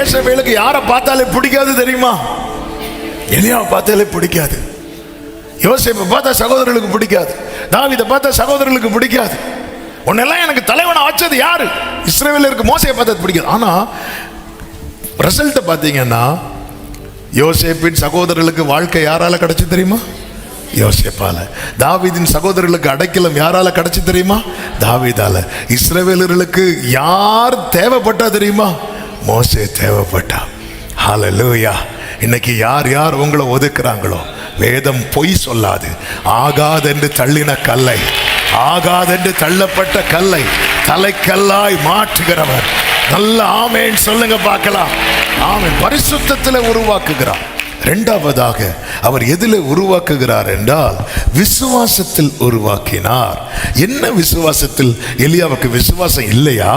ஏசபேலுக்கு யாரை பார்த்தாலே பிடிக்காது தெரியுமா? எலியாவை பார்த்தாலே பிடிக்காது. யோசேப்பை பார்த்தா சகோதரர்களுக்கு பிடிக்காது. தாவீதை பார்த்தா சகோதரர்களுக்கு பிடிக்காது. உன்னெல்லாம் எனக்கு தலைவனை வச்சது யாரு? இஸ்ரவேலருக்கு மோசேயை பார்த்தது பிடிக்காது. ஆனா ரிசல்ட்டை பார்த்தீங்கன்னா யோசேப்பின் சகோதரர்களுக்கு வாழ்க்கை யாரால கிடைச்சு தெரியுமா? யோசேப்பால. தாவீதின் சகோதரர்களுக்கு அடைக்கலம் யாரால கிடைச்சு தெரியுமா? தாவீதால. இஸ்ரவேலர்களுக்கு யார் தேவைப்பட்டா தெரியுமா? மோசே தேவைப்பட்டா. ஹல்லேலூயா. இன்னைக்கு யார் யார் உங்களை ஒதுக்குறாங்களோ, வேதம் பொய் சொல்லாது. ஆகாதென்று தள்ளின கல்லை, ஆகாதென்று தள்ளப்பட்ட கல்லை தலைக்கல்லாய் மாற்றுகிறவர். நல்ல ஆமென் சொல்லுங்க பார்க்கலாம். ஆமென். பரிசுத்தத்தில் உருவாக்குகிறார். இரண்டாவதாக அவர் எதில் உருவாக்குகிறார் என்றால் விசுவாசத்தில் உருவாக்கினார். என்ன விசுவாசத்தில்? எலியாவுக்கு விசுவாசம் இல்லையா?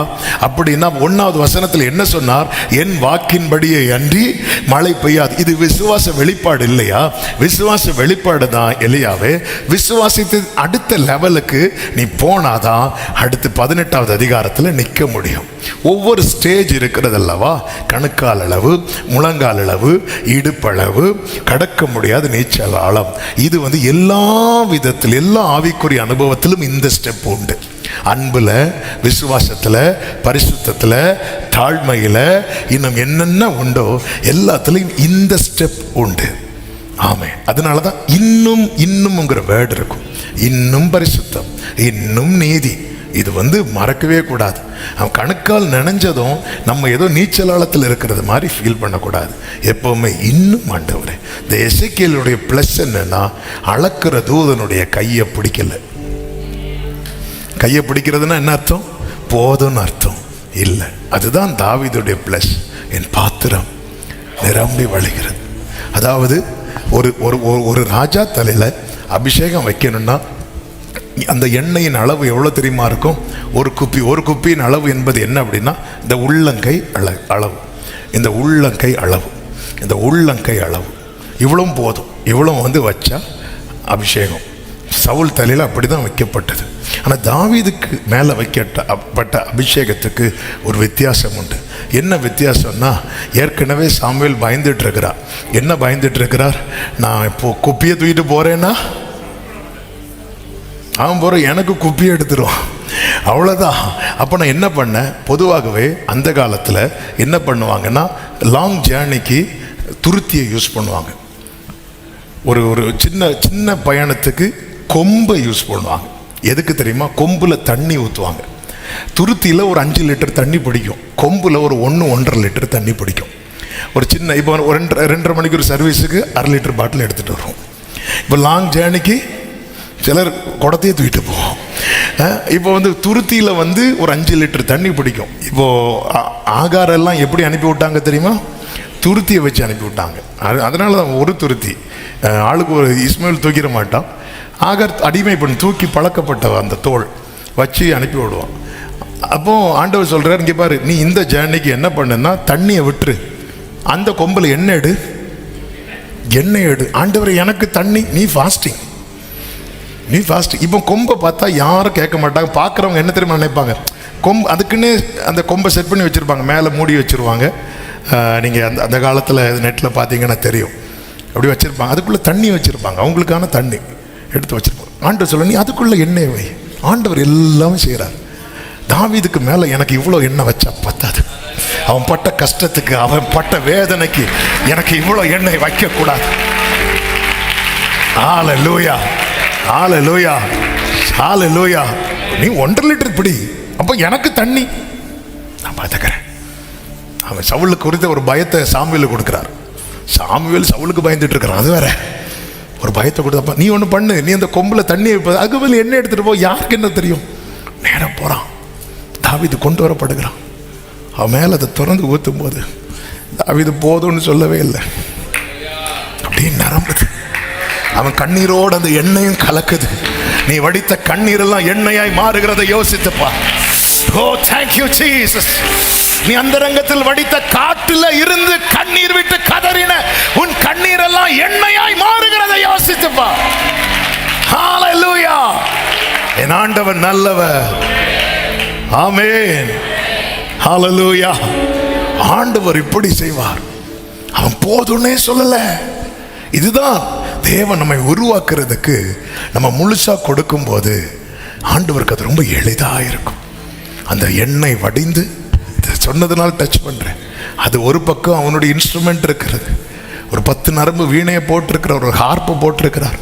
அப்படின்னா 1வது வசனத்தில் என்ன சொன்னார்? என் வாக்கின்படியே அன்றி மழை பெய்யாது. இது விசுவாச வெளிப்பாடு இல்லையா? விசுவாச வெளிப்பாடு தான் எலியாவே. விசுவாசத்தை அடுத்த லெவலுக்கு நீ போனாதான் அடுத்து 18வது அதிகாரத்தில் நிற்க முடியும். ஒவ்வொரு ஸ்டேஜ் இருக்கிறது அல்லவா? கணுக்கால் அளவு, முழங்கால் அளவு, இடுப்பளவு, கடக்க முடியாத நீச்சல் ஆழம். இது எல்லா விதத்தில், எல்லா ஆவிக்குரிய அனுபவத்திலும் இந்த ஸ்டெப் உண்டு. அன்புல, விசுவாசத்துல, பரிசுத்தத்துல, தாழ்மையில, இன்னும் என்னென்ன உண்டோ எல்லாத்துலயும் இந்த ஸ்டெப் உண்டு. ஆமென். அதனாலதான் இன்னும் இன்னும்ங்கிற வேர்டு இருக்கும். இன்னும் பரிசுத்தம், இன்னும் நீதி. இது மறக்கவே கூடாது. அவன் கணுக்கால் நினைஞ்சதும் நம்ம ஏதோ நீச்சலாளத்தில் இருக்கிறது மாதிரி ஃபீல் பண்ணக்கூடாது. எப்பவுமே இன்னும் ஆண்டவரே. இந்த எசேக்கியேலுடைய பிளஸ் என்னன்னா, அளக்கிற தூதனுடைய கையை பிடிக்கல. கையை பிடிக்கிறதுனா என்ன அர்த்தம்? போதும்னு அர்த்தம் இல்லை. அதுதான் தாவீதுடைய பிளஸ். என் பாத்திரம் நிரம்பி வழிகிறது. அதாவது ஒரு ராஜா தலையில அபிஷேகம் வைக்கணும்னா அந்த எண்ணெயின் அளவு எவ்வளோ தெரியுமா இருக்கும்? ஒரு குப்பியின் அளவு என்பது என்ன அப்படின்னா, இந்த உள்ளங்கை அளவு, இந்த உள்ளங்கை அளவு, இந்த உள்ளங்கை அளவு இவ்வளவும் போதும். இவ்வளவு வச்சா அபிஷேகம். சவுல் தலையில் அப்படி தான் வைக்கப்பட்டது. ஆனால் தாவீதுக்கு மேலே வைக்கப்பட்ட அபிஷேகத்துக்கு ஒரு வித்தியாசம் உண்டு. என்ன வித்தியாசம்னா, ஏற்கனவே சாமுவேல் பயந்துட்டு இருக்கிறார். என்ன பயந்துட்டு இருக்கிறார்? நான் இப்போ குப்பியை தூக்கிட்டு போறேன்னா அவன் போகிற எனக்கு குப்பி எடுத்துரும், அவ்வளோதான். அப்போ நான் என்ன பண்ணேன்? பொதுவாகவே அந்த காலத்தில் என்ன பண்ணுவாங்கன்னா, லாங் ஜேர்னிக்கு துருத்தியை யூஸ் பண்ணுவாங்க. ஒரு சின்ன சின்ன பயணத்துக்கு கொம்பை யூஸ் பண்ணுவாங்க. எதுக்கு தெரியுமா? கொம்பில் தண்ணி ஊற்றுவாங்க. துருத்தியில் ஒரு 5 லிட்டர் தண்ணி பிடிக்கும், கொம்பில் ஒரு 1-1.5 லிட்டர் தண்ணி பிடிக்கும். ஒரு சின்ன இப்போ 2.5 மணிக்கு ஒரு சர்வீஸுக்கு 1/2 லிட்டர் பாட்டில் எடுத்துகிட்டு வருவோம். இப்போ லாங் ஜேர்னிக்கு சிலர் குடத்தையே தூக்கிட்டு போவோம். இப்போ துருத்தியில் ஒரு 5 லிட்டர் தண்ணி பிடிக்கும். இப்போது ஆகாரம் எல்லாம் எப்படி அனுப்பி விட்டாங்க தெரியுமா? துருத்தியை வச்சு அனுப்பி விட்டாங்க. அதனால தான் ஒரு துருத்தி ஆளுக்கு ஒரு இஸ்மாயில் தூக்கிட மாட்டான். ஆகார் அடிமை பண்ணி தூக்கி பழக்கப்பட்ட அந்த தோல் வச்சு அனுப்பி விடுவான். அப்போது ஆண்டவர் சொல்கிறார், இங்கே பாரு, நீ இந்த ஜேர்னிக்கு என்ன பண்ணுன்னா தண்ணியை விட்டுரு, அந்த கொம்பில் எண்ணெய் எடு. ஆண்டவர் எனக்கு தண்ணி, நீ ஃபாஸ்டிங். இப்போ கொம்பை பார்த்தா யாரும் கேட்க மாட்டாங்க. பார்க்குறவங்க என்ன தெரியுமா நினைப்பாங்க? கொம்பு அதுக்குன்னு அந்த கொம்பை செட் பண்ணி வச்சுருப்பாங்க, மேலே மூடி வச்சுருவாங்க. நீங்கள் அந்த காலத்தில் நெட்டில் பார்த்தீங்கன்னா தெரியும், அப்படி வச்சுருப்பாங்க. அதுக்குள்ளே தண்ணி வச்சுருப்பாங்க, அவங்களுக்கான தண்ணி எடுத்து வச்சுருப்பாங்க. ஆண்டவர் சொல்ல, நீ அதுக்குள்ளே எண்ணெய் வை. ஆண்டவர் எல்லாமே செய்கிறார். தாவீதுக்கு மேலே எனக்கு இவ்வளோ எண்ணெய் வச்சா பத்தாது. அவன் பட்ட கஷ்டத்துக்கு, அவன் பட்ட வேதனைக்கு எனக்கு இவ்வளோ எண்ணெய் வைக்கக்கூடாது. ஹல்லேலூயா, ஹல்லேலூயா, ஹல்லேலூயா. நீ 1.5 லிட்டர் பிடி, அப்போ எனக்கு தண்ணி நான் பார்த்துக்கிறேன். அவன் சவுலுக்கு குறித்த ஒரு பயத்தை சாமுவேலுக்கு கொடுக்குறார். சாமுவேல் சவுலுக்கு பயந்துட்டு இருக்கிறான். அது வேற ஒரு பயத்தை கொடுத்தப்ப, நீ ஒன்று பண்ணு, நீ அந்த கொம்பில் தண்ணி அதுக்கு மேலே எண்ணெய் எடுத்துகிட்டு போ. யாருக்கு என்ன தெரியும்? நேரம் போகிறான். தாவீது கொண்டு வரப்படுகிறான். அவன் மேலே அதை திறந்து ஊற்றும் போது தாவீது போதும்னு சொல்லவே இல்லை, அப்படின்னு நிரம்புது. அவன் கண்ணீரோடு அந்த எண்ணெயும் கலக்குது. நீ வடித்த கண்ணீரெல்லாம் எண்ணெயாய் மாறுகிறதை யோசித்துப்பா. Oh thank you Jesus. நீ அந்த ரங்கத்தில் வடித்த காட்டுல இருந்து கண்ணீர் விட்டு கதறின உன் கண்ணீரெல்லாம் எண்ணெயாய் மாறுகிறதை யோசித்துப்பா. ஹல்லேலூயா. என் ஆண்டவர் நல்லவர். ஆமென். ஹல்லேலூயா. ஆண்டவர் இப்படி செய்வார். அவன் போதுன்னே சொல்லல. இதுதான் தேவன் நம்மை உருவாக்குறதுக்கு நம்ம முழுசா கொடுக்கும் போது ஆண்டவருக்கு அது ரொம்ப எளிதா இருக்கும். அந்த எண்ணெய் வடிந்து, சொன்னதுனால டச் பண்றேன், அது ஒரு பக்கம் அவனுடைய இன்ஸ்ட்ருமெண்ட் இருக்கிறது. ஒரு 10 நரம்பு வீணையை போட்டிருக்கிறார், ஒரு ஹார்ப்பை போட்டிருக்கிறார்.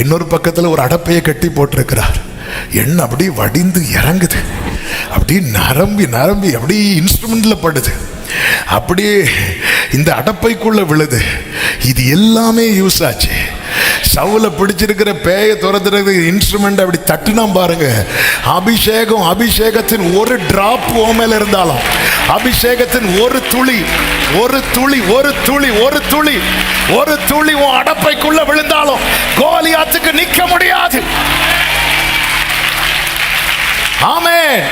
இன்னொரு பக்கத்தில் ஒரு அடப்பையை கட்டி போட்டிருக்கிறார். எண்ணெய் அப்படி வடிந்து இறங்குது, அப்படி நரம்பி நரம்பி அப்படி இன்ஸ்ட்ருமெண்ட்ல படுது, அப்படியே இந்த அடப்பைக்குள்ள விழுது. இது எல்லாமே யூஸ் ஆச்சு. சவுல பிடிச்சிருக்கிற பேயை துரத்துறது இன்ஸ்ட்ருமெண்ட் அப்படி தட்டுனா பாருங்க, அபிஷேகம், அபிஷேகத்தின் ஒரு டிராப் மேல இருந்தாலும், அபிஷேகத்தின் ஒரு துளி ஒரு துளி ஒரு துளி ஒரு துளி ஒரு துளி உன் அடப்பைக்குள்ள விழுந்தாலும் கோலியாத்துக்கு நிக்க முடியாது. ஆமென்.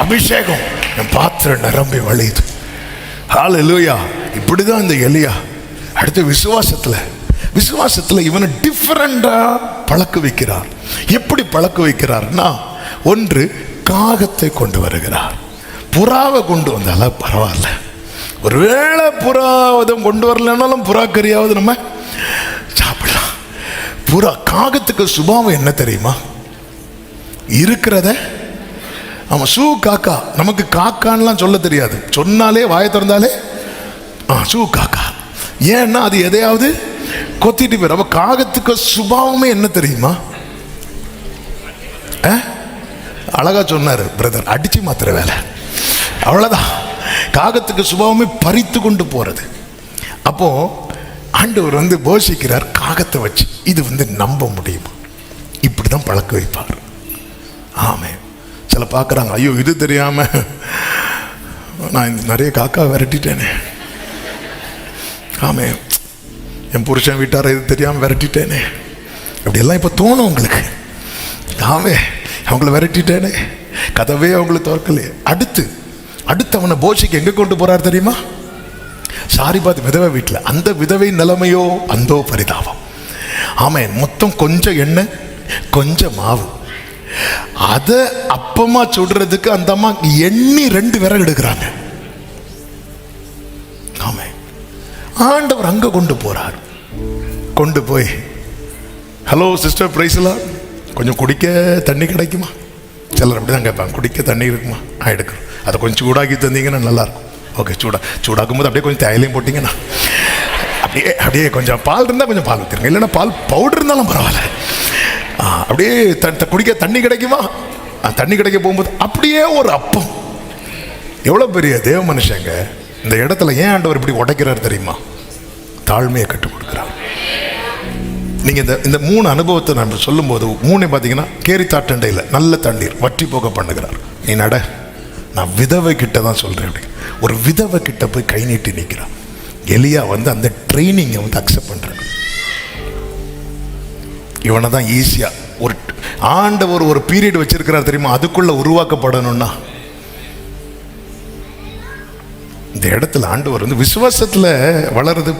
அபிஷேகம் என் பாத்திரம் நிரம்பி வழியுது. ஹல்லேலூயா. இப்படிதான் இந்த எலியா. அடுத்து விசுவாசத்துல இவனை டிஃபரெண்டா பழக்க வைக்கிறார். எப்படி பழக்க வைக்கிறார்னா, ஒன்று காகத்தை கொண்டு வருகிறார். புறாவை கொண்டு வந்தாலும் பரவாயில்ல, ஒருவேளை புறாவதும் கொண்டு வரலனாலும் புறா கறியாவது நம்ம சாப்பிடலாம். புறா, காகத்துக்கு சுபாவம் என்ன தெரியுமா? இருக்கிறத அவன் சூ காக்கா, நமக்கு காக்கான்லாம் சொல்ல தெரியாது, சொன்னாலே வாயை திறந்தாலே சூ காக்கா. ஏன்னா அது எதையாவது கொத்திட்டு போயிரு. அவ காகத்துக்கு சுபாவமே என்ன தெரியுமா? அழகா சொன்னாரு பிரதர், அடிச்சு மாத்திர வேலை, அவ்வளவுதான். காகத்துக்கு சுபாவமே பறித்து கொண்டு போறது. அப்போ ஆண்டவர் போஷிக்கிறார் காகத்தை வச்சு. இது நம்ப முடியுமா? இப்படிதான் பழக்க வைப்பார். ஆமே. சில பார்க்குறாங்க, ஐயோ இது தெரியாம நான் நிறைய காக்கா விரட்டிட்டேனே, ஆமே என் புருஷன் வீட்டார இது தெரியாம விரட்டிட்டேனே, அப்படியெல்லாம் இப்போ தோணும் உங்களுக்கு. ஆமே, அவங்கள விரட்டிட்டேனே, கதவே அவங்களுக்கு திறக்கலையே. அடுத்து அவனை போஷிக்கு எங்க கொண்டு போறார் தெரியுமா? சாரிபாத் விதவை வீட்டில். அந்த விதவை நிலைமையோ அந்தோ பரிதாபம். ஆமே, மொத்தம் கொஞ்சம் எண்ணெய் கொஞ்சம் மாவு, அத அப்பமா சுடுறதுக்கு அந்த அம்மா எண்ணி 2 விறகு எடுக்கிறாங்க. ஆமே, ஆண்டவர் அங்க கொண்டு போறார். கொண்டு போய், ஹலோ சிஸ்டர் பிரைஸ்லாம், கொஞ்சம் குடிக்க தண்ணி கிடைக்குமா? சிலர் அப்படிதான் கேட்பாங்க, குடிக்க தண்ணி இருக்குமா? எடுக்கிறோம், அதை கொஞ்சம் சூடாக்கி தந்தீங்கன்னா நல்லா இருக்கும். ஓகே, சூடாக்கும் போது அப்படியே கொஞ்சம் தேயிலையும் போட்டிங்கன்னா, அப்படியே கொஞ்சம் பால் இருந்தால் கொஞ்சம் பால் ஊற்றிருங்க, இல்லைன்னா பால் பவுடர் இருந்தாலும் பரவாயில்ல. அப்படியே குடிக்க தண்ணி கிடைக்குமா? தண்ணி கிடைக்க போகும்போது அப்படியே ஒரு அப்பம். எவ்வளோ பெரிய தேவ மனுஷங்க. இந்த இடத்துல ஏன் ஆண்டவர் இப்படி உடைக்கிறார் தெரியுமா? தாழ்மையை கற்றுக் கொடுக்கிறார். நீங்கள் இந்த 3 அனுபவத்தை நான் சொல்லும்போது 3 பார்த்தீங்கன்னா, கேரித்தாட்டண்டையில் நல்ல தண்ணீர் வற்றி போக பண்ணுகிறார். நீ நட, நான் விதவை கிட்ட தான் சொல்கிறேன். அப்படி ஒரு விதவை கிட்ட போய் கை நீட்டி நிற்கிறான். எலியா அந்த ட்ரைனிங்கை அக்செப்ட் பண்ணுறான். இவனை தான் ஈஸியாக ஒரு ஆண்டவர் ஒரு பீரியட் வச்சிருக்கிறார் தெரியுமா? அதுக்குள்ள உருவாக்கப்படணும்னா இந்த இடத்துல ஆண்டவர் விசுவாசத்தில் வளருது.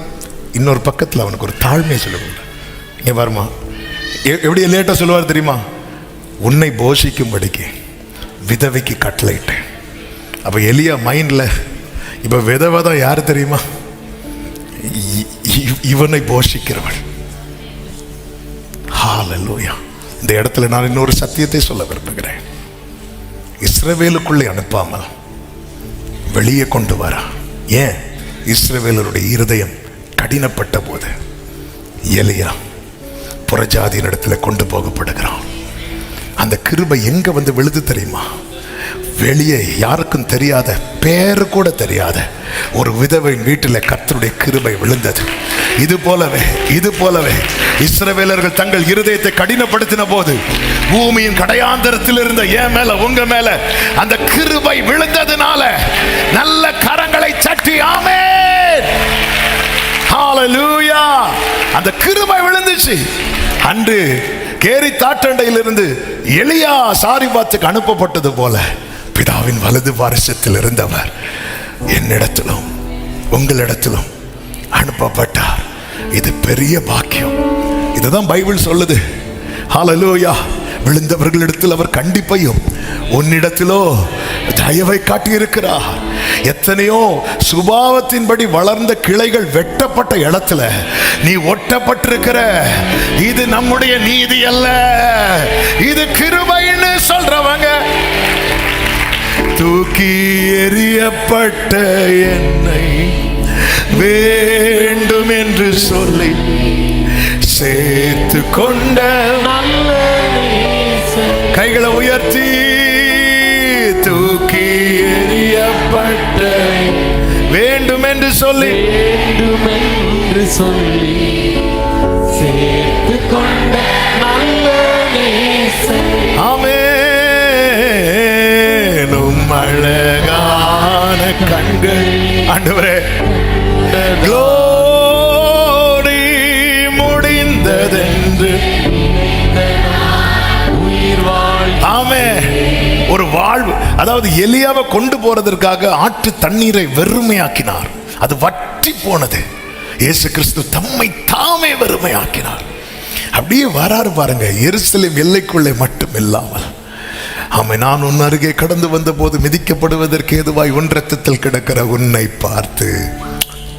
இன்னொரு பக்கத்தில் அவனுக்கு ஒரு தாழ்மையை சொல்லுவாங்க. இங்கே வருமா, எப்படி லேட்டாக சொல்லுவார் தெரியுமா? உன்னை போஷிக்கும்படிக்கு விதவைக்கு கட்டளையிட்டேன். அப்போ எலியா மைண்டில் இப்போ விதவை தான் யார் தெரியுமா? இவனை போஷிக்கிறவள். ஹல்லேலூயா. இந்த இடத்துல நான் இன்னொரு சத்தியத்தை சொல்ல விரும்புகிறேன். இஸ்ரவேலுக்குள்ளே அனுப்பாமல் வெளியே கொண்டு வர. ஏன்? இஸ்ரவேலருடைய இருதயம் கடினப்பட்ட போது எலியா புறஜாதியின் இடத்துல கொண்டு போகப்படுகிறான். அந்த கிருபை எங்க விழுது தெரியுமா? வெளியே யாருக்கும் தெரியாத, பேரு கூட தெரியாத ஒரு விதவையின் வீட்டில் கர்த்தருடைய கிருபை விழுந்தது. இது போலவே இஸ்ரவேலர்கள் தங்கள் இருதயத்தை கடினப்படுத்தின போது பூமியின் கடையாந்தரத்தில் இருந்த என் மேல உங்க மேல அந்த கிருபை விழுந்ததுனால நல்ல கரங்களை தட்டி ஆமென், ஹல்லேலூயா, அந்த கிருபை விழுந்துச்சு. அன்று கேரித்தாட்டண்டையிலிருந்து எலியா சாரிபாத்துக்கு அனுப்பப்பட்டது போல பிதாவின் வலது பாரிசத்தில் இருந்தவர் என்னிடத்திலும் உங்களிடத்திலும் அனுப்பப்பட்டார். இது பெரிய பாக்கியம். இதுதான் பைபிள் சொல்லுது. ஹல்லேலூயா. விழுந்தவர்களிடத்தில் அவர் கண்டிப்பையும் உன்னிடத்திலோ தயவை காட்டியிருக்கிறார். எத்தனையோ சுபாவத்தின்படி வளர்ந்த கிளைகள் வெட்டப்பட்ட இடத்துல நீ ஒட்டப்பட்டிருக்கிற. இது நம்முடைய நீதி அல்ல, இது கிருபைன்னு சொல்றவங்க. தூக்கி எறியப்பட்ட என்னை வேண்டும் என்று சொல்லி சேர்த்து கொண்ட கைகளை உயர்த்தி தூக்கி எறியப்பட்ட வேண்டும் என்று சொல்லி சேர்த்து கொண்ட ஆமென். அழகான கண்கள் ஆண்டவரே, glory முடிந்ததென்று. ஆமென். ஒரு வாழ்வு, அதாவது எலியாவை கொண்டு போறதற்காக ஆற்று தண்ணீரை வெறுமையாக்கினார். அது வற்றி போனது. இயேசு கிறிஸ்து தம்மை தாமே வெறுமையாக்கினார். அப்படியே வராரு பாருங்க, எருசலேம் எல்லைக்குள்ளே மட்டும் இல்லாமல். ஆமென். நான் உன் அருகே கடந்து வந்த போது மிதிக்கப்படுவதற்கு ஏதுவாய் உன் ரத்தத்தில் கிடக்கிற உன்னை பார்த்து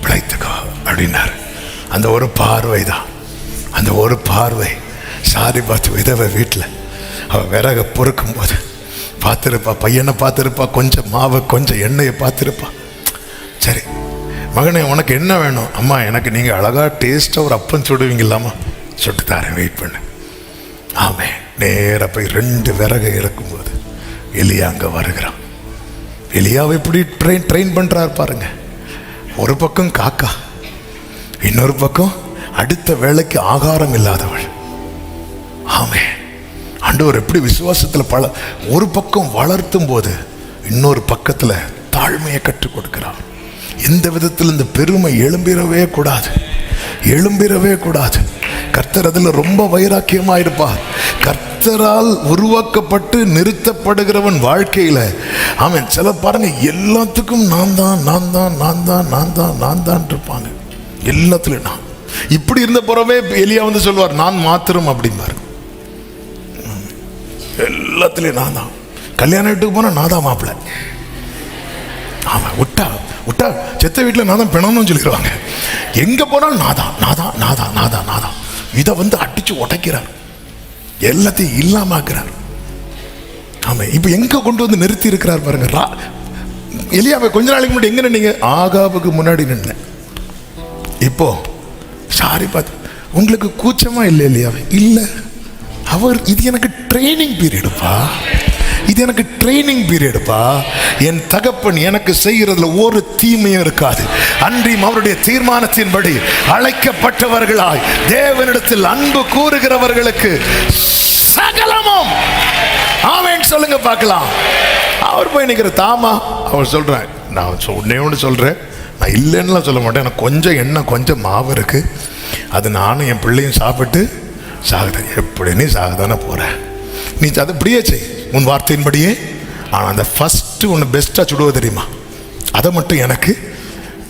பிழைத்துக்கோ அப்படின்னார். அந்த ஒரு பார்வை தான், அந்த ஒரு பார்வை. சாரி பார்த்து விதவை வீட்டில் அவள் விறக பொறுக்கும் போது பார்த்துருப்பா, பையனை பார்த்துருப்பா, கொஞ்சம் மாவை கொஞ்சம் எண்ணெயை பார்த்துருப்பா. சரி மகனே, உனக்கு என்ன வேணும்? அம்மா, எனக்கு நீங்கள் அழகாக டேஸ்ட்டாக ஒரு அப்பம் சுடுவீங்களாம்மா, சுட்டு தாரேன், வெயிட் பண்ணு. ஆமே. நேராக போய் 2 விறகை இறக்கும்போது எலியா அங்கே வருகிறான். எலியாவை எப்படி ட்ரெயின் பண்ணுறாரு பாருங்க. ஒரு பக்கம் காக்கா, இன்னொரு பக்கம் அடுத்த வேளைக்கு ஆகாரம் இல்லாதவள். ஆமே. ஆண்டவர் எப்படி விசுவாசத்தில் ஒரு பக்கம் வளர்த்தும் போது இன்னொரு பக்கத்தில் தாழ்மையை கற்றுக் கொடுக்கிறார். எந்த விதத்தில் இந்த பெருமை எழும்பிடவே கூடாது, எழும்பிடவே கூடாது. கர்த்தர் அதில் ரொம்ப வைராக்கியமா இருப்பார். கர்த்தரால் உருவாக்கப்பட்டு நிறுத்தப்படுகிறவன் வாழ்க்கையில் அவன் சில பாருங்க எல்லாத்துக்கும் நான் தான் இருப்பாங்க. எல்லாத்துலையும் நான். இப்படி இருந்த பிறவே எலியா வந்து சொல்வார், நான் மாத்திரம் அப்படிம்பார். எல்லாத்துலேயும் நான் தான். கல்யாண வீட்டுக்கு போனால் நான் தான் மாப்பிள்ளை. ஆமாம், விட்டா செத்த வீட்டில் நான் தான் பிணம்னு சொல்லிடுவாங்க. எங்கே போனாலும் நான் தான். இதை வந்து அடித்து உடைக்கிறார், எல்லாத்தையும் இல்லாமாக்குறார். ஆமாம். இப்போ எங்கே கொண்டு வந்து நிறுத்தி இருக்கிறார் பாருங்க. எலியாவை கொஞ்ச நாளைக்கு முன்னாடி எங்கே நின்னீங்க? ஆகாபுக்கு முன்னாடி நின்னேன். இப்போ சாரி பார்த்து உங்களுக்கு கூச்சமா இல்லை எலியாவே? இல்லை. அவர் இது எனக்கு ட்ரைனிங் பீரியடுப்பா, இது எனக்கு ட்ரைனிங் பீரியடுப்பா. என் தகப்பன் எனக்கு செய்கிறதுல ஒரு தீமையும் இருக்காது. அன்றியும் அவருடைய தீர்மானத்தின்படி அழைக்கப்பட்டவர்களாய் தேவனிடத்தில் அன்பு கூறுகிறவர்களுக்கு சகலமும் ஆமென் சொல்லுங்க பார்க்கலாம். அவர் போய் நிற்கிற தாமா அவர் சொல்றேன், நான் ஒன்று சொல்றேன், நான் இல்லைன்னுலாம் சொல்ல மாட்டேன். எனக்கு கொஞ்சம் எண்ணெய் கொஞ்சம் மாவு இருக்கு, அது நானும் என் பிள்ளையும் சாப்பிட்டு சாகுது. எப்படி நீ சாகுதானே போற, நீ அதை இப்படியே செய் உன் வார்த்தையின்படியே. ஆனால் அந்த ஃபர்ஸ்ட் ஒன்று பெஸ்ட்டாக சுடுவது தெரியுமா, அதை மட்டும் எனக்கு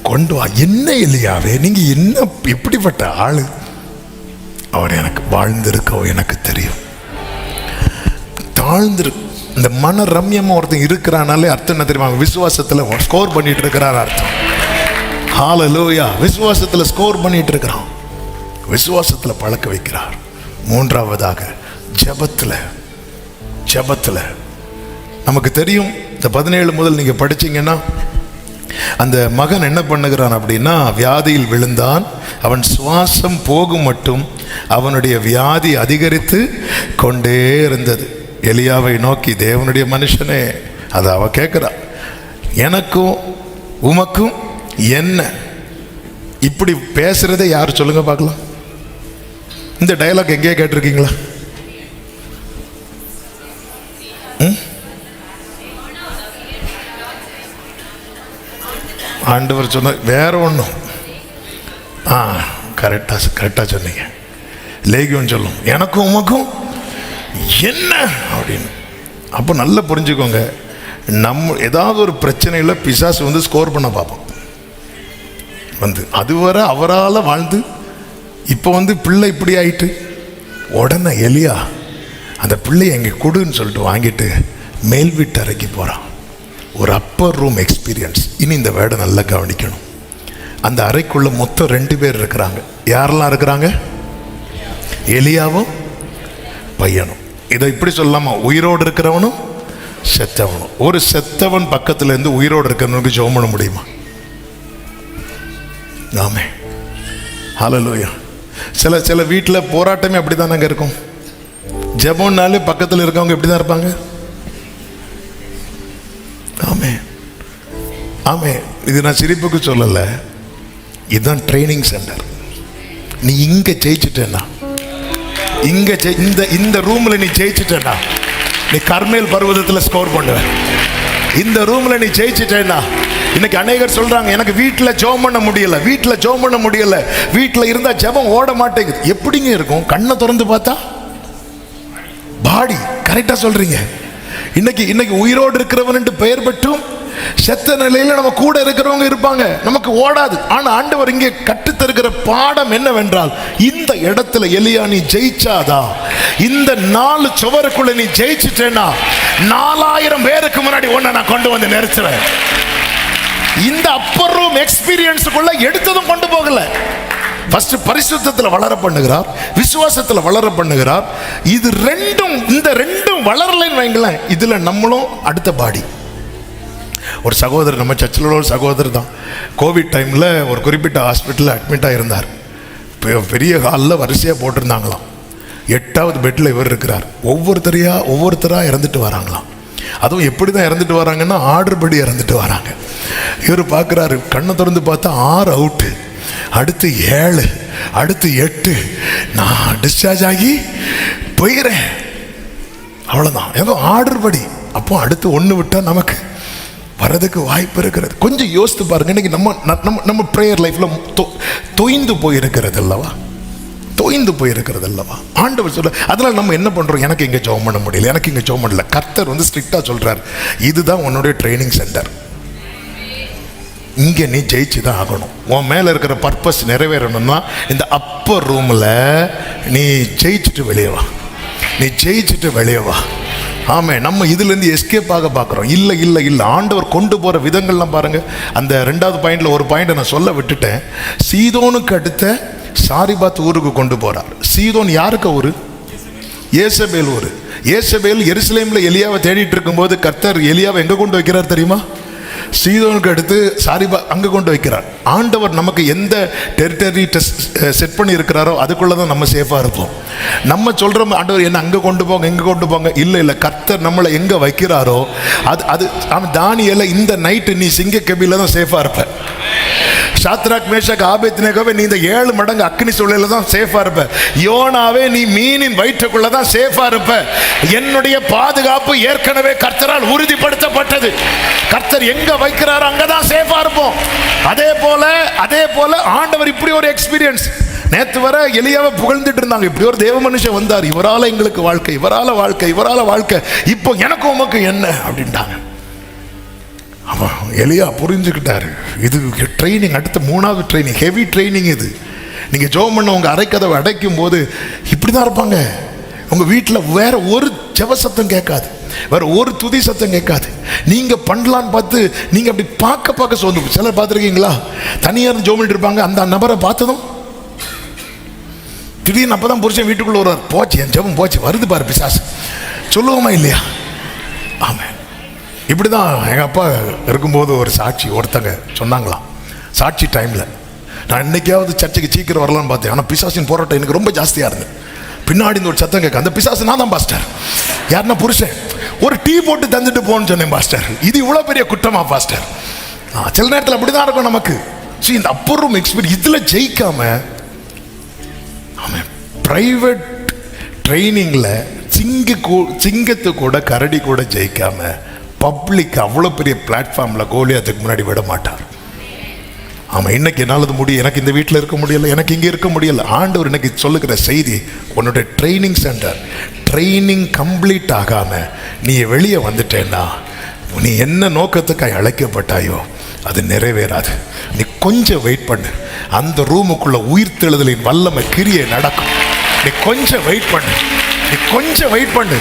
கொண்டு வா. என்ன இல்லையாவே, நீங்கள் என்ன எப்படிப்பட்ட ஆளு? அவர் எனக்கு வாழ்ந்திருக்க எனக்கு தெரியும். தாழ்ந்திரு இந்த மன ரம்யமாக ஒருத்தன் இருக்கிறானாலே அர்த்தம் என்ன தெரியுமா? விசுவாசத்தில் ஸ்கோர் பண்ணிட்டு இருக்கிறார் அர்த்தம். ஹல்லேலூயா. விசுவாசத்தில் ஸ்கோர் பண்ணிட்டு இருக்கிறான், விசுவாசத்தில் பழக்க வைக்கிறார். மூன்றாவதாக ஜெபத்தில் நமக்கு தெரியும். இந்த 17 முதல் நீங்கள் படிச்சீங்கன்னா அந்த மகன் என்ன பண்ணுகிறான் அப்படின்னா, வியாதியில் விழுந்தான். அவன் சுவாசம் போகும் மட்டும் அவனுடைய வியாதி அதிகரித்து கொண்டே இருந்தது. எலியாவை நோக்கி, தேவனுடைய மனுஷனே, அதை அவ கேட்குறா, எனக்கும் உமக்கும் என்ன? இப்படி பேசுறதே யார் சொல்லுங்க பார்க்கலாம். இந்த டயலாக் எங்கேயே கேட்டிருக்கீங்களா? ஆண்டவர் சொன்ன வேற ஒன்றும். கரெக்டாக சொன்னீங்க. லேகியம் சொல்லும், எனக்கும் உமக்கும் என்ன அப்படின்னு. அப்போ நல்லா புரிஞ்சுக்கோங்க, நம்ம ஏதாவது ஒரு பிரச்சனையில் பிசாசு வந்து ஸ்கோர் பண்ண பார்ப்போம். வந்து அதுவரை அவரால் வாழ்ந்து இப்போ வந்து பிள்ளை இப்படி ஆயிட்டு, உடனே எலியா அந்த பிள்ளையை எங்கே கொடுன்னு சொல்லிட்டு வாங்கிட்டு மேல் வீட்டு அறைக்கு போகிறான். ஒரு அப்பர் ரூம் எக்ஸ்பீரியன்ஸ். இனி இந்த வேர்டை நல்லா கவனிக்கணும். அந்த அறைக்குள்ள மொத்தம் 2 பேர் இருக்கிறாங்க. யாரெல்லாம் இருக்கிறாங்க? எலியாவும் பையனும். இதை இப்படி சொல்லலாமா? உயிரோடு இருக்கிறவனும் செத்தவனும். ஒரு செத்தவன் பக்கத்துல இருந்து உயிரோடு இருக்கிறவனுக்கு ஜெபம் பண்ண முடியுமா? ஆமே, ஹல்லேலூயா. சில வீட்டில் போராட்டமே அப்படிதானங்க இருக்கும். ஜெபம்னாலே பக்கத்தில் இருக்கவங்க எப்படி தான் இருப்பாங்க? ஆமே ஆமே. இது நான் சிரிப்புக்கு சொல்லலை, இதுதான் ட்ரைனிங் சென்டர். நீ இங்கே ஜெயிச்சுட்டேன்னா, இங்கே இந்த ரூமில் நீ ஜெயிச்சுட்டேன்னா நீ கர்மேல் பர்வதத்தில் ஸ்கோர் பண்ணுவ. இந்த ரூமில் நீ ஜெயிச்சுட்டேன்னா, இன்னைக்கு அநேகர் சொல்றாங்க எனக்கு வீட்டில் ஜெபம் பண்ண முடியல, வீட்டில் ஜெபம் பண்ண முடியல, வீட்டில் இருந்தால் ஜெபம் ஓட மாட்டேங்குது. எப்படிங்க இருக்கும்? கண்ணை திறந்து பார்த்தா பாடி. கரெக்டாக சொல்றீங்க. இன்னைக்கு உயிரோடு இருக்கிறவன் பெயர் பெற்றும் செத்த நிலையில நம்ம கூட இருக்கிறவங்க இருப்பாங்க, நமக்கு ஓடாது. ஆனா ஆண்டவர் இங்கே கற்றுத்தருகிற பாடம் என்னவென்றால், இந்த இடத்துல எலியா நீ ஜெயிச்சாதான், இந்த 4 சுவருக்குள்ள நீ ஜெயிச்சிட்டேன்னா 4000 பேருக்கு முன்னாடி ஒன்ன நான் கொண்டு வந்து நிறுத்துறேன். இந்த அப்பர் ரூம் எக்ஸ்பீரியன்ஸுக்குள்ள எடுத்ததும் கொண்டு போகல. ஃபர்ஸ்ட் பரிசுத்தத்தில் வளர பண்ணுகிறார், விசுவாசத்தில் வளர பண்ணுகிறார். இந்த ரெண்டும் வளரலைன்னு வைங்களேன், இதுல நம்மளும் அடுத்த பாடி. ஒரு சகோதரர், நம்ம சர்ச்சில் உள்ள ஒரு சகோதரர் தான், கோவிட் டைமில் ஒரு குறிப்பிட்ட ஹாஸ்பிட்டலில் அட்மிட்டாக இருந்தார். பெரிய ஹாலில் வரிசையாக போட்டிருந்தாங்களாம். 8வது பெட்டில் இவர் இருக்கிறார். ஒவ்வொருத்தராக இறந்துட்டு வராங்களாம். அதுவும் எப்படி தான் இறந்துட்டு வராங்கன்னா, ஆர்டர் படி இறந்துட்டு வராங்க. இவர் பார்க்குறாரு, கண்ணை திறந்து பார்த்தா 6 அவுட்டு, அடுத்து 7, அடுத்து 8, நான் டிஸ்சார்ஜ் ஆகி போயிடுறேன், அவ்வளோதான். ஏதோ ஆர்டர் படி. அப்போ அடுத்து 1 விட்டால் நமக்கு வரதுக்கு வாய்ப்பு இருக்கிறது. கொஞ்சம் யோசித்து பாருங்க. இன்னைக்கு நம்ம ப்ரேயர் லைஃப்ல தொய்ந்து போயிருக்கிறது அல்லவா, தொய்ந்து போயிருக்கிறது அல்லவா. ஆண்டவர் சொல்ல, அதனால நம்ம என்ன பண்றோம்? எனக்கு இங்கே ஜெபம் பண்ண முடியல, எனக்கு இங்கே ஜெபம் பண்ணல. கர்த்தர் ஸ்ட்ரிக்டா சொல்றார், இதுதான் உன்னுடைய ட்ரைனிங் சென்டர், இங்கே நீ ஜெயிச்சு தான் ஆகணும். உன் மேலே இருக்கிற பர்பஸ் நிறைவேறணும்னா இந்த அப்பர் ரூமில் நீ ஜெயிச்சுட்டு வெளியே வா, நீ ஜெயிச்சுட்டு வெளியே வா. ஆமே, நம்ம இதுலேருந்து எஸ்கேப் ஆக பார்க்குறோம். இல்லை இல்லை இல்லை, ஆண்டவர் கொண்டு போகிற விதங்கள்லாம் பாருங்கள். அந்த 2வது பாயிண்டில் ஒரு பாயிண்ட்டை நான் சொல்ல விட்டுட்டேன். சீதோனுக்கு அடுத்த சாரிபாத் ஊருக்கு கொண்டு போகிறார். சீதோன் யாருக்கு ஊர்? ஏசபேல் ஊர். ஏசபேல் எருசலேமில் எலியாவை தேடிட்டு இருக்கும்போது கர்த்தர் எலியாவை எங்கே கொண்டு வைக்கிறார் தெரியுமா? சீதோனுக்கு அடுத்து சாரிபா அங்கே கொண்டு வைக்கிறார். ஆண்டவர் நமக்கு எந்த டெரிட்டரி செட் பண்ணி இருக்கிறாரோ அதுக்குள்ளே தான் நம்ம சேஃபாக இருப்போம். நம்ம சொல்கிறோம் ஆண்டவர் என்ன அங்கே கொண்டு போங்க, எங்கே கொண்டு போங்க. இல்லை, கர்த்தர் நம்மளை எங்கே வைக்கிறாரோ அது தானியேல இந்த நைட்டு நீ சிங்க கெபியில் தான் சேஃபாக இருப்ப. சாத்ராக் மேஷாக் ஆபேத்நேகோவே நீ இந்த 7 மடங்கு அக்னி சூழல தான் சேஃபா இருப்ப. யோனாவே நீ மீனின் வயிற்றுக்குள்ள தான் சேஃபா இருப்ப. என்னுடைய பாதுகாப்பு ஏற்கனவே கர்த்தரால் உறுதிப்படுத்தப்பட்டது. கர்த்தர் எங்க வைக்கிறாரோ அங்கதான் சேஃபா இருப்போம். அதே போல ஆண்டவர் இப்படி ஒரு எக்ஸ்பீரியன்ஸ். நேற்று வர எலியாவை புகழ்ந்துட்டு இருந்தாங்க, இப்படி ஒரு தேவ மனுஷன் வந்தார், இவரால எங்களுக்கு வாழ்க்கை, இவரால வாழ்க்கை, இப்போ எனக்கு உமக்கு என்ன அப்படின்ட்டாங்க. அவன் எலியா புரிஞ்சுக்கிட்டாரு, இது ட்ரைனிங், அடுத்த 3வது ட்ரைனிங், ஹெவி ட்ரைனிங் இது. நீங்க ஜெபம் பண்ண உங்க அறைக்கதவை அடைக்கும் போது இப்படிதான் இருப்பாங்க. உங்க வீட்டில் வேற ஒரு ஜெப சத்தம் கேட்காது, வேற ஒரு துதி சத்தம் கேட்காது. நீங்க பண்ணலான்னு பார்த்து நீங்க அப்படி பார்க்க சோர்ந்து. சிலர் பார்த்துருக்கீங்களா, தனியார் ஜெபம் பண்ணிட்டு இருப்பாங்க, அந்த நபரை பார்த்ததும் திடீர்னு அப்பதான் புருஷன் வீட்டுக்குள்ள வருவார், போச்சு என் ஜெபம் போச்சு, வருது பாரு பிசாசு, சொல்லுவோமா இல்லையா? ஆமா, இப்படிதான் எங்கள் அப்பா இருக்கும்போது ஒரு சாட்சி ஒருத்தங்க சொன்னாங்களாம். சாட்சி டைமில் நான் இன்னைக்காவது சர்ச்சைக்கு சீக்கிரம் வரலான்னு பார்த்தேன், ஆனால் பிசாசின் போராட்டம் எனக்கு ரொம்ப ஜாஸ்தியாக இருந்தது. பின்னாடி இந்த ஒரு சத்தம் கேட்க, அந்த பிசாசு நான் தான் பாஸ்டர். யாருன்னா புருஷன், ஒரு டீ போட்டு தந்துட்டு போன்னு சொன்னேன் பாஸ்டர். இது இவ்வளோ பெரிய குற்றமா பாஸ்டர்? சில நேரத்தில் அப்படிதான் இருக்கும் நமக்கு. ஸோ இந்த அப்பர் ரூம் எக்ஸ்பீரியன்ஸ் இதில் ஜெயிக்காம, ஆமாம், ப்ரைவேட் ட்ரைனிங்கில் சிங்கத்து கூட கரடி கூட ஜெயிக்காம பப்ளிக் அவ்வளோ பெரிய பிளாட்ஃபார்மில் கோலியாத்துக்கு முன்னாடி விட மாட்டார். ஆமாம், இன்னைக்கு என்னால் அது முடியும், எனக்கு இந்த வீட்டில் இருக்க முடியலை, எனக்கு இங்கே இருக்க முடியலை. ஆண்டவர் இன்னைக்கு சொல்லுகிற செய்தி, உன்னுடைய ட்ரைனிங் சென்டர் ட்ரைனிங் கம்ப்ளீட் ஆகாமல் நீ வெளியே வந்துட்டேன்னா, நீ என்ன நோக்கத்துக்காக அழைக்கப்பட்டாயோ அது நிறைவேறாது. நீ கொஞ்சம் வெயிட் பண்ணு, அந்த ரூமுக்குள்ள உயிர்த்தெழுதலின் வல்லமை கிரியை நடக்கும். நீ கொஞ்சம் வெயிட் பண்ணு. நீ கொஞ்சம் வெயிட் பண்ணு.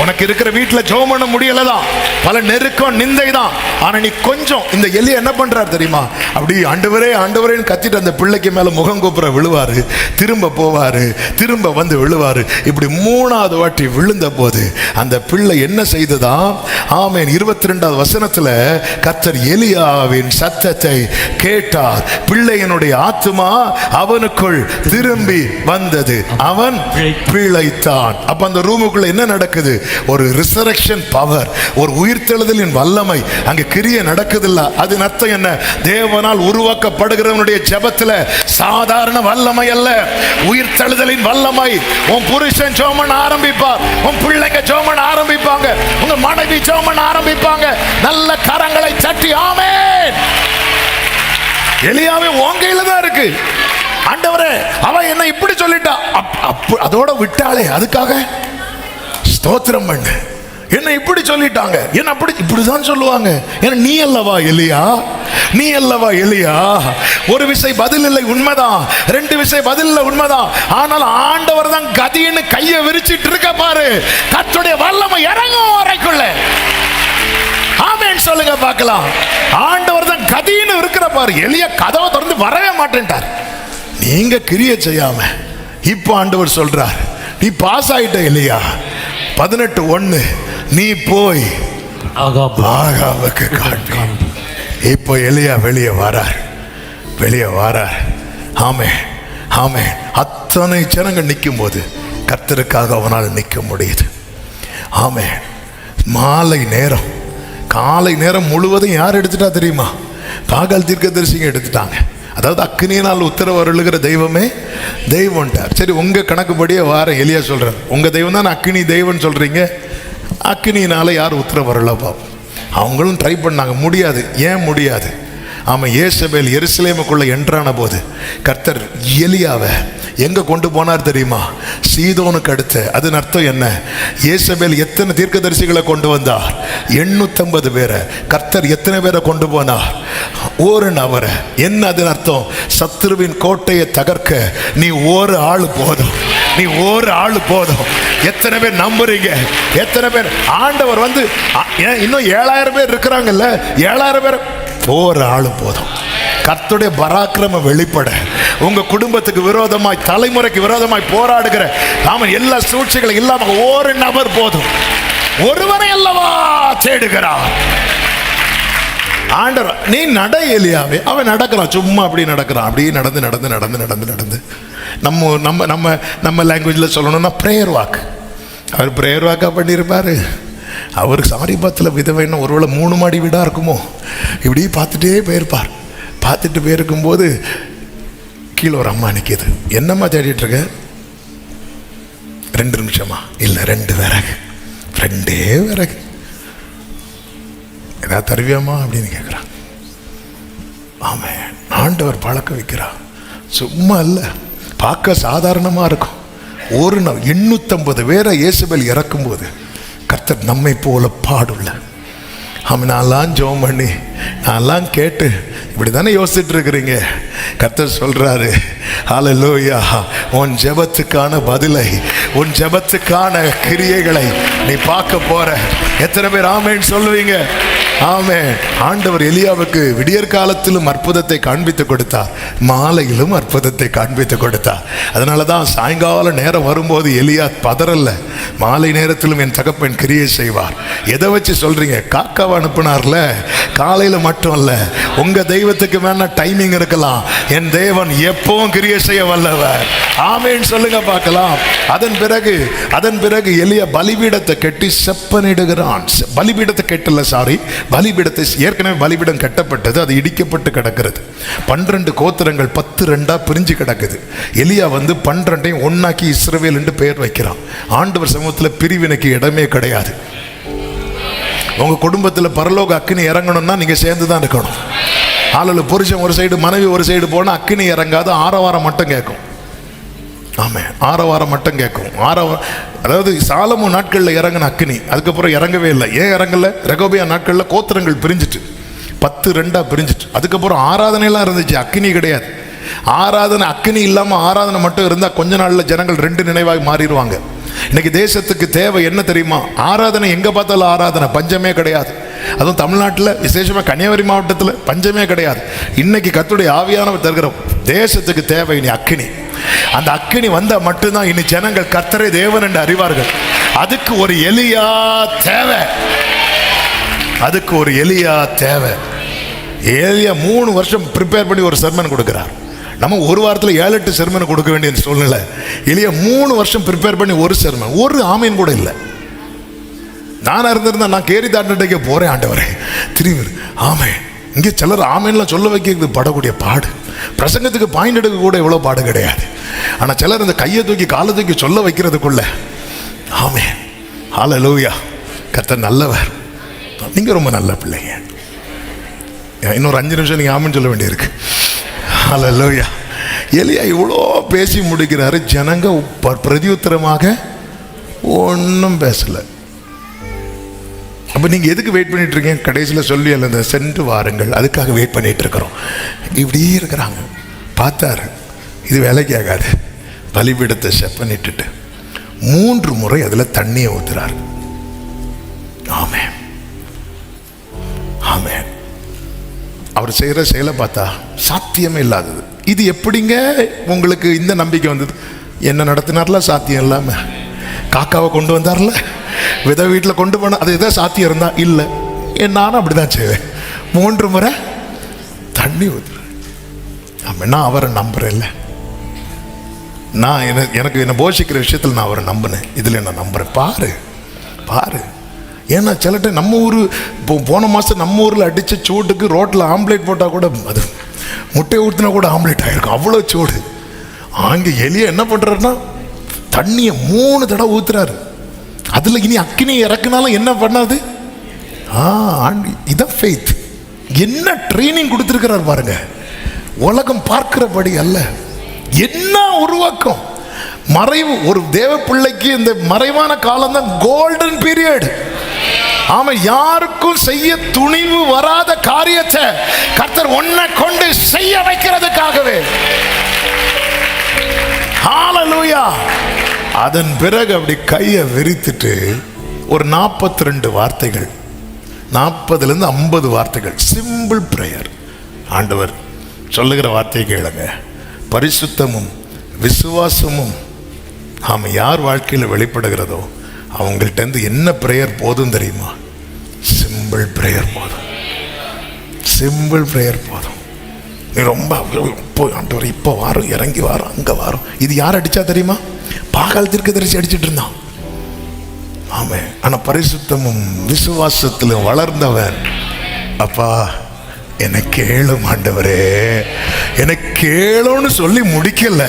உனக்கு இருக்கிற வீட்டுல ஜெபம் பண்ண முடியலதான், பல நெருக்கம் நிந்தை தான். ஆனா நீ கொஞ்சம், இந்த எலியா என்ன பண்றாரு தெரியுமா, அப்படி ஆண்டவரே ஆண்டவரேன்னு கத்திட்டு அந்த பிள்ளைக்கு மேல முகம் கூப்புற விழுவாரு, திரும்ப போவாரு, திரும்ப வந்து விழுவாரு. இப்படி 3வது வாட்டி விழுந்த போது அந்த பிள்ளை என்ன செய்ததா? ஆமென். 22வது வசனத்துல கர்த்தர் எலியாவின் சத்தத்தை கேட்டார். பிள்ளையனுடைய ஆத்துமா அவனுக்குள் திரும்பி வந்தது, அவன் பிழைத்தான். அப்ப அந்த ரூமுக்குள்ள என்ன நடக்குது? ஒரு ரிசரக்ஷன் பவர், ஒரு உயிர்த்தெழுதலின் வல்லமை அங்க கிரிய நடக்குதில்ல. அது அர்த்தம் என்ன? தேவனால் உருவாக்கப்படுகிறவனுடைய ஜெபத்துல சாதாரண வல்லமை அல்ல, உயிர்த்தெழுதலின் வல்லமை. உன் புருஷன் ஜெபம் பண்ண ஆரம்பிப்பார், உன் பிள்ளைங்க ஜெபம் பண்ண ஆரம்பிப்பாங்க, உங்க மனைவி ஜெபம் பண்ண ஆரம்பிப்பாங்க. நல்ல கரங்களை தட்டி ஆமென். எலியாவே உன் கையில தான் இருக்கு. ஆண்டவரே அவன் என்ன இப்படி சொல்லிட்டா, அதோட விட்டாளே, அதுக்காக ஸ்தோத்திரம் பண்ணு. என்ன இப்படி சொல்லிட்டாங்க, என்ன அப்படி இப்படிதான் சொல்லுவாங்க. ஏன்னா நீ அல்லவா எலியா, நீ அல்லவா எலியா. ஒரு விசை பதில் இல்லை, உண்மைதான். 2 விசை பதில் இல்லை, உண்மைதான். ஆனால் ஆண்டவர் தான் கதின்னு கையை விரிச்சிட்டு இருக்க பாரு. கர்த்தருடைய வல்லமை இறங்கும் வரைக்குள்ள ஆமென் சொல்லுங்க பார்க்கலாம். ஆண்டவர் தான் கதின்னு இருக்கிற பாரு. எலியா கதவை திறந்து வரவே மாட்டேன்ட்டார். நீங்க கிரியை செய்யாம இப்போ ஆண்டவர் சொல்றார், நீ பாஸ் ஆயிட்ட எலியா. 18:1 நீ போய் ஆகாபுக்கு காண்பி. இப்போ எலியா வெளியே வரார், வெளியே வரார். ஆமே ஆமே. அத்தனை ஜனங்கள் நிற்கும் போது கர்த்தருக்காக அவனால் நிற்க முடியுது. ஆமே. மாலை நேரம், காலை நேரம் முழுவதும் யார் எடுத்துட்டா தெரியுமா? காகால் தீர்க்கதரிசிங்க எடுத்துட்டாங்க. அதாவது அக்னியினால் உத்தரவு அருளுகிற தெய்வமே தெய்வம்ட்டார். சரி, உங்க கணக்குப்படியே வார எலியா சொல்றார், உங்க தெய்வம் தான் அக்னி தெய்வம் சொல்றீங்க, அக்னியினால யார் உத்தரவு அருள பார்ப்போம். அவங்களும் ட்ரை பண்ணாங்க, முடியாது. ஏன் முடியாது? ஆமாம், யேசபேல் எருசலேமுக்குள்ள என்ட்ரான போது கர்த்தர் எலியாவை எங்க கொண்டு போனார் தெரியுமா? சீதோனுக்கு அடுத்து. அதன் அர்த்தம் என்ன? யேசபேல் எத்தனை தீர்க்கதரிசிகளை கொண்டு வந்தார்? 850 பேரை. கர்த்தர் எத்தனை பேரை கொண்டு போனார்? 1 நபரை. என்ன அதன் அர்த்தம்? சத்துருவின் கோட்டையை தகர்க்க நீ 1 ஆள் போதும், நீ 1 ஆள் போதும். எத்தனை பேர் நம்புறீங்க? எத்தனை பேர்? ஆண்டவர் வந்து இன்னும் 7000 பேர் இருக்கிறாங்கல்ல, 7000 பேர் 1 ஆள் போதும். கர்த்தருடைய பராக்கிரம வெளிப்பட உங்க குடும்பத்துக்கு விரோதமாய், தலைமுறைக்கு விரோதமாய் போராடுகிற நாம எல்லா சூழ்ச்சிகளும் இல்லாம 1 நபர் போதும். ஒருவரை அல்லவா தேடுகிறார் ஆண்டவர். நீ நட எலியாவே. அவன் நடக்கிறான், சும்மா அப்படி நடக்கிறான், அப்படியே நடந்து நடந்து நடந்து நடந்து நடந்து. நம்ம நம்ம நம்ம நம்ம லாங்குவேஜ்ல சொல்லணும்னா பிரேயர் வாக். அவர் பிரேயர் வாக்கா பண்ணியிருப்பாரு. அவருக்கு சாரிபாத்தில் விதவைன்னு ஒருவேளை 3 மாடி வீடாக இருக்குமோ, இப்படி பார்த்துட்டே போயிருப்பார். பார்த்துட்டு போயிருக்கும்போது கீழே ஒரு அம்மா நிற்கிது. என்னம்மா தேடிட்டு இருக்க? 2 நிமிஷமா? இல்லை, 2 விறகு, 2 விறகு ஏதாவது தருவியாமா அப்படின்னு கேட்குறான். ஆமாம், ஆண்டவர் பழக்க வைக்கிறான். சும்மா இல்லை, பார்க்க சாதாரணமாக இருக்கும். 850 பேரை யேசபேல் இறக்கும்போது கர்த்தர் நம்மை போல பாடுள்ள. ஆமாம், நான்லாம் ஜெபம் பண்ணி, நான்லாம் கேட்டு இப்படி தானே யோசிச்சுட்டு இருக்கிறீங்க. கர்த்தர் சொல்றாரு, ஹல்லேலூயா, உன் ஜெபத்துக்கான பதிலை, உன் ஜெபத்துக்கான கிரியைகளை நீ பார்க்க போற. எத்தனை பேர் ஆமேன்னு சொல்லுவீங்க? ஆமென். ஆண்டவர் எலியாவுக்கு விடியற் காலத்திலும் அற்புதத்தை காண்பித்து கொடுத்தார், மாலையிலும் அற்புதத்தை காண்பித்து கொடுத்தார். அதனால தான் சாயங்கால நேரம் வரும்போது எலியா பதறல்ல, மாலை நேரத்திலும் என் தகப்பன் கிரியை செய்வார். எதை வச்சு சொல்றீங்க? காக்காவை அனுப்பினார்ல, காலையில மட்டும் அல்ல. உங்க தெய்வத்துக்கு வேணா டைமிங் இருக்கலாம், என் தேவன் எப்பவும் கிரியை செய்ய வல்லவர். ஆமென் சொல்லுங்க பார்க்கலாம். அதன் பிறகு எலியா பலிபீடத்தை கட்டி செப்பனிடுகிறான். பலிபீடத்தை கட்டல, சாரி, பலிபீடத்தை, ஏற்கனவே பலிபீடம் கட்டப்பட்டது, அது இடிக்கப்பட்டு கிடக்கிறது. 12 கோத்திரங்கள் 10 பிரிஞ்சு கிடக்குது. எலியா வந்து 12ஐயும் ஒன்னாக்கி இஸ்ரவேல் என்று பெயர் வைக்கிறான். ஆண்டவர் சமூகத்தில் பிரிவினைக்கு இடமே கிடையாது. உங்க குடும்பத்தில் பரலோக அக்கினி இறங்கணும்னா நீங்க சேர்ந்து தான் இருக்கணும். ஆளுல புருஷன் ஒரு சைடு, மனைவி ஒரு சைடு போனா அக்கினி இறங்காது, ஆரவாரம் மட்டும் கேட்கும். ஆமே, ஆரவாரம் மட்டும் கேட்கும். அதாவது சாலமோன் நாட்களில் இறங்கின அக்கினி அதுக்கப்புறம் இறங்கவே இல்லை. ஏன் இறங்கல? ரெகோபியா நாட்களில் கோத்திரங்கள் பிரிஞ்சிட்டு 10 பிரிஞ்சிட்டு. அதுக்கப்புறம் ஆராதனைலாம் இருந்துச்சு, அக்கினி கிடையாது. ஆராதனை, அக்கினி இல்லாமல் ஆராதனை மட்டும் இருந்தால் கொஞ்ச நாளில் ஜனங்கள் 2 நினைவாக மாறிடுவாங்க. இன்னைக்கு தேசத்துக்கு தேவை என்ன தெரியுமா? ஆராதனை. எங்க பார்த்தாலும் ஆராதனை, பஞ்சமே கிடையாது. அதுவும் தமிழ்நாட்டில், விசேஷமா கன்னியாகுமரி மாவட்டத்தில் பஞ்சமே கிடையாது. இன்னைக்கு கர்த்தருடைய ஆவியானவர் தருகிற தேசத்துக்கு தேவை இனி அக்கினி. அந்த அக்கினி வந்தா மட்டும்தான் இனி ஜனங்கள் கர்த்தரை தேவன் என்று அறிவார்கள். அதுக்கு ஒரு எலியா தேவை. அதுக்கு ஒரு எலியா தேவை. ஏலியா 3 வருஷம் ப்ரிப்பேர் பண்ணி ஒரு சர்மன் கொடுக்கிறார். நம்ம ஒரு வாரத்தில் 7-8 செர்மன் கொடுக்க வேண்டிய சூழ்நிலை. எலியா 3 வருஷம் ப்ரிப்பேர் பண்ணி ஒரு செர்மன், ஒரு ஆமீன் கூட இல்லை. நான் இருந்திருந்தா நான் கேரி தாண்டே போறேன் ஆண்டவரே திரும்பி ஆமே. இங்கே சிலர் ஆமேன்லாம் சொல்ல வைக்கிறது படக்கூடிய பாடு. பிரசங்கத்துக்கு பாயிண்ட் எடுக்க கூட இவ்வளோ பாடு கிடையாது. ஆனால் சிலர் இந்த கையை தூக்கி காலை தூக்கி சொல்ல வைக்கிறதுக்குள்ள ஆமே. ஹல்லேலூயா. கர்த்தர் நல்லவர். நீங்கள் ரொம்ப நல்ல பிள்ளைங்க. இன்னொரு 5 நிமிஷம் நீங்கள் ஆமேன்னு சொல்ல வேண்டியிருக்கு. ஹல்லேலூயா. எலியா இவ்வளோ பேசி முடிக்கிறாரு. ஜனங்க பிரதியுத்தரமாக ஒன்றும் பேசலை. அப்போ நீங்கள் எதுக்கு வெயிட் பண்ணிட்டு இருக்கீங்க? கடைசியில் சொல்லி அல்ல சென்று வாருங்கள், அதுக்காக வெயிட் பண்ணிட்டு இருக்கிறோம். இப்படியே இருக்கிறாங்க. பார்த்தாரு, இது வேலைக்கு ஆகாது. பலிபீடத்தை செப்பனிட்டு 3 முறை அதில் தண்ணியை ஊத்துறாரு. ஆமென், ஆமென். அவர் செய்கிற செயலை பார்த்தா சாத்தியமே இல்லாதது. இது எப்படிங்க உங்களுக்கு இந்த நம்பிக்கை வந்தது? என்ன நடத்தினார்ல சாத்தியம் இல்லாமல்? காக்காவை கொண்டு வந்தார்ல, வித வீட்டில் கொண்டு போன, அது எதாவது சாத்தியம் இருந்தா இல்லை. நானும் அப்படிதான் செய்வேன். 3 முறை தண்ணி ஊத்துறேன். நான் அவரை நம்புறேன். நான் எனக்கு என்னை போஷிக்கிற விஷயத்தில் நான் அவரை நம்பினேன். இதில் நான் நம்புறேன். பாரு பாரு. ஏன்னா சில டைம் நம்ம ஊர் போன மாதம் நம்ம ஊரில் அடித்த சூட்டுக்கு ரோட்டில் ஆம்லேட் போட்டால் கூட, அது முட்டையை ஊற்றினா கூட ஆம்லேட் ஆகிருக்கும், அவ்வளோ சூடு. அங்கே எலியை என்ன பண்ணுறாருன்னா தண்ணியை 3 தடவை ஊத்துறாரு. அதில் இனி அக்கினி இறக்குனாலும் என்ன பண்ணாது? இதான் ஃபெய்த். என்ன ட்ரைனிங் கொடுத்துருக்கிறார் பாருங்க. உலகம் பார்க்கிறபடி அல்ல, என்ன உருவாக்கம். மறைவு. ஒரு தேவ பிள்ளைக்கு இந்த மறைவான காலம் தான் கோல்டன் பீரியட். ஆமா, யாருக்கும் செய்ய துணிவு வராத காரியத்தை கர்த்தர் உன்னை கொண்டு செய்ய வைக்கிறதுக்காகவே. ஹல்லேலூயா. அதன் பிறகு அப்படி கையை விரித்துட்டு ஒரு 42 வார்த்தைகள், 40லேருந்து 50 வார்த்தைகள், சிம்பிள் பிரேயர். ஆண்டவர் சொல்லுகிற வார்த்தையை கேளுங்க. பரிசுத்தமும் விசுவாசமும் ஆமா யார் வாழ்க்கையில் வெளிப்படுகிறதோ அவங்கள்ட்ட என்ன பிரேயர் போதும் தெரியுமா? சிம்பிள் பிரேயர் போதும். சிம்பிள் பிரேயர் போதும். நீ ரொம்ப இப்போ ஆண்டவர் இப்போ வாரம் இறங்கி வாரம் அங்கே வாரம். இது யார் அடித்தா தெரியுமா? பாகால் தீர்க்கதரிசி அடிச்சுட்டு இருந்தான். ஆமே. ஆனால் பரிசுத்தமும் விசுவாசத்திலும் வளர்ந்தவன், அப்பா எனக்கு கேளும் ஆண்டவரே, எனக்கு கேளும்னு சொல்லி முடிக்கல,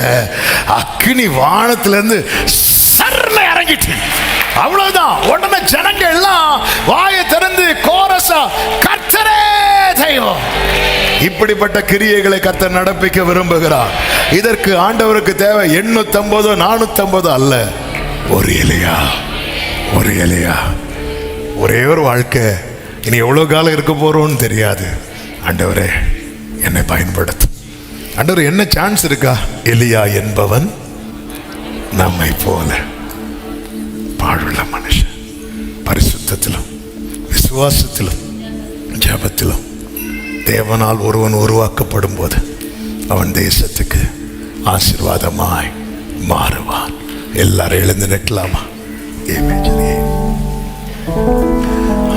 அக்கினி வானத்திலிருந்து சர்ல இறங்கிட்டு அவ்வளவுதான். உடனே ஜனங்க எல்லாம் வாயை திறந்து கோரஸா கர்த்தரே தெய்வம். இப்படிப்பட்ட கிரியைகளை கர்த்தர் நடப்பிக்க விரும்புகிறார். இதற்கு ஆண்டவருக்கு தேவை 850 450 அல்ல, ஒரு எலியா. ஒரு எலியா. ஒரே ஒரு வாழ்க்கை. இனி எவ்வளவு காலம் இருக்க போறோம்னு தெரியாது. ஆண்டவரே என்னை பயன்படுத்தும். ஆண்டவர் என்ன சான்ஸ் இருக்கா? எலியா என்பவன் நம்மை போல பாழுள்ள மனுஷன். பரிசுத்தத்திலும் விசுவாசத்திலும் ஜெபத்திலும் தேவனால் ஒருவன் உருவாக்கப்படும் போது அவன் தேசத்துக்கு ஆசீர்வாதமாய் மாறுவான். எல்லாரும் எழுந்து நிற்கலாமா?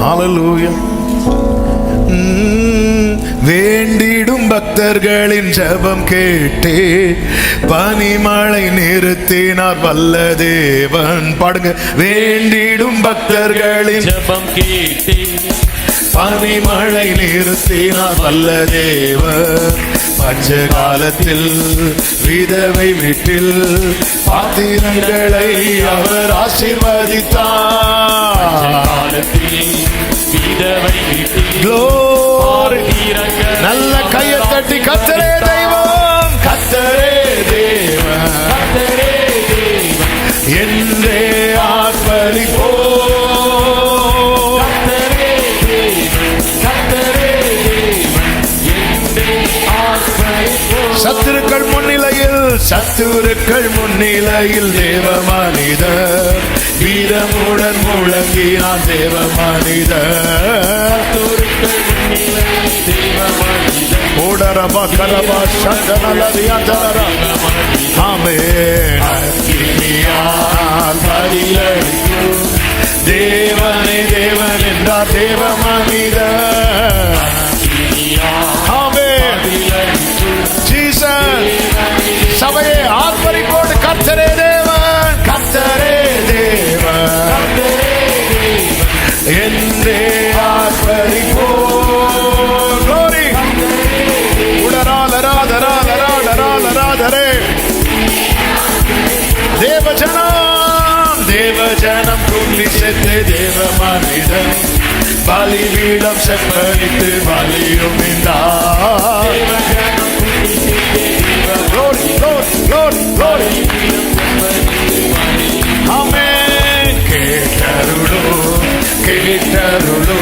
ஹல்லேலூயா. வேண்டிடும் பக்தர்களின் ஜெபம் கேட்டே பனிமழை நிறுத்தினார் வல்ல தேவன். பாடுங்க. வேண்டிடும் பக்தர்களின் ஜெபம் கேட்டே பனிமழை நிறுத்தினார் வல்ல தேவன். பஞ்ச காலத்தில் விதவை வீட்டில் பாத்திரங்களை அவர் ஆசீர்வதித்தார். நல்ல கையை தட்டி கர்த்தரே தெய்வம், கர்த்தரே தேவன், கர்த்தரே தேவன் என்றே ஆர்ப்பரிப்போ. கர்த்தரே தேவன், கர்த்தரே தேவன் என்றே ஆர்ப்பரிப்போ. சத்துருக்கள் முன்னிலையில் தேவ மனிதர் வீரமுடன் முழங்கினான். தேவ மனிதர் ஓடரபா கரபா சந்தனலரியா தரரா தேவனே தேவன் என்றார் தேவ மனிதர். சபையே ஆர்ப்பரிப்போடு கர்த்தரே தேவன், கர்த்தரே தேவன் என்றே ஆர்ப்பரிப்போ. glory உடராலராதராதராதராதரே தேவஜனம் துள்ளி சென்று தேவ மனிதன் பலிபீடம் செப்பரித்து பலியும் கேட்டருளோ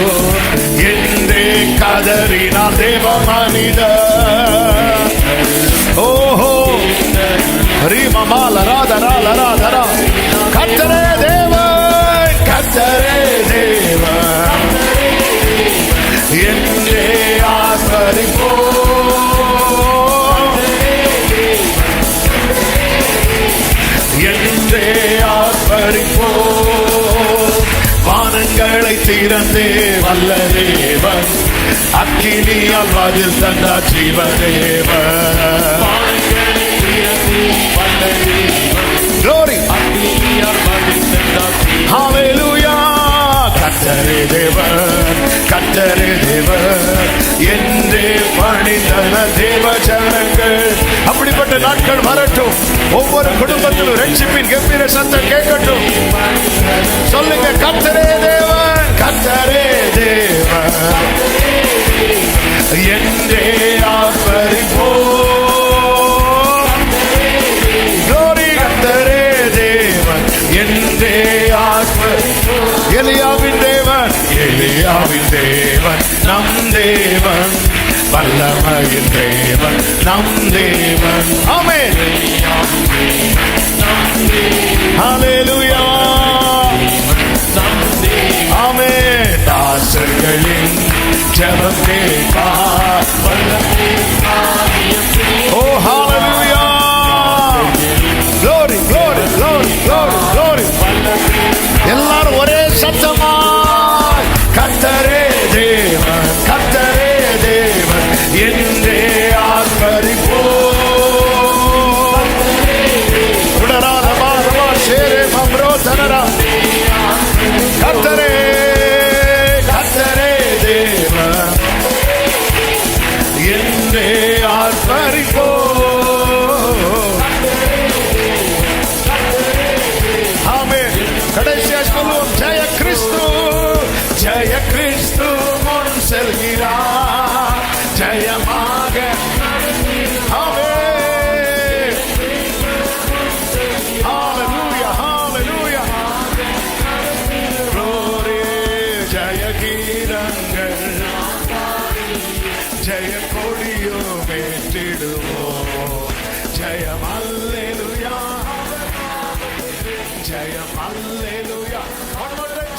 என்றே கதறினார் தேவ மனிதர். ஓஹோ ரீமமாலராதராதராதரா கர்த்தரே தேவன், கர்த்தரே தேவன் என்றே ஆர்ப்பரிப்போ. என்றே ஆர்ப்பரிப்போ. வானங்களை திறந்தே வல்ல தேவன் அக்கினியால் பதில் தந்தார் ஜீவதேவன். glory hallelujah கர்த்தரே தேவன், கர்த்தரே தேவன் என்றே பணிந்தன தேவ ஜனங்கள். அப்படிப்பட்ட நாட்கள் வரட்டும். ஒவ்வொரு குடும்பத்திலும் ரட்சிப்பின் கம்பீர சத்தம் கேட்கட்டும். சொல்லுங்க, கர்த்தரே தேவன், கர்த்தரே தேவன் என்றே ஆர்ப்பரிப்போ. glory கர்த்தரே தேவன் என்றே ஆர்ப்பரிப்போ. எலியாவின் தேவன், எலியாவின் தேவன் நம் தேவன், வல்லமையின் தேவன் நம் தேவன். ஆமென் ஹல்லேலூயா ஆமென். தாசர்களின் ஜெபம் கேட்பார். ஓ ஹல்லேலூயா glory glory glory glory glory. எல்லாரும் ஒரே சத்தமா கர்த்தரே தேவன், கர்த்தரே தேவன் என்றே ஆர்ப்பரிப்போ. கர்த்தரே கர்த்தரே தேவன் என்றே ஆர்ப்பரிப்போ. ஆமென். கடைசியா சொல்லுவோம், ஜெய கிறிஸ்து, ஜெய கிறிஸ்து முன் செல்கிறார் ஜெயமாக. ஆமென் ஹalleluya hallelujah glory. ஜெய கீதங்கள் ஜெய கொடியோ மேற்றிடுவோம். ஜெயம் அல்லேலூயா ஜெயம் அல்லேலூயா.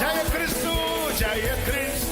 ஜெய கிறிஸ்து, ஜெய கிறிஸ்து.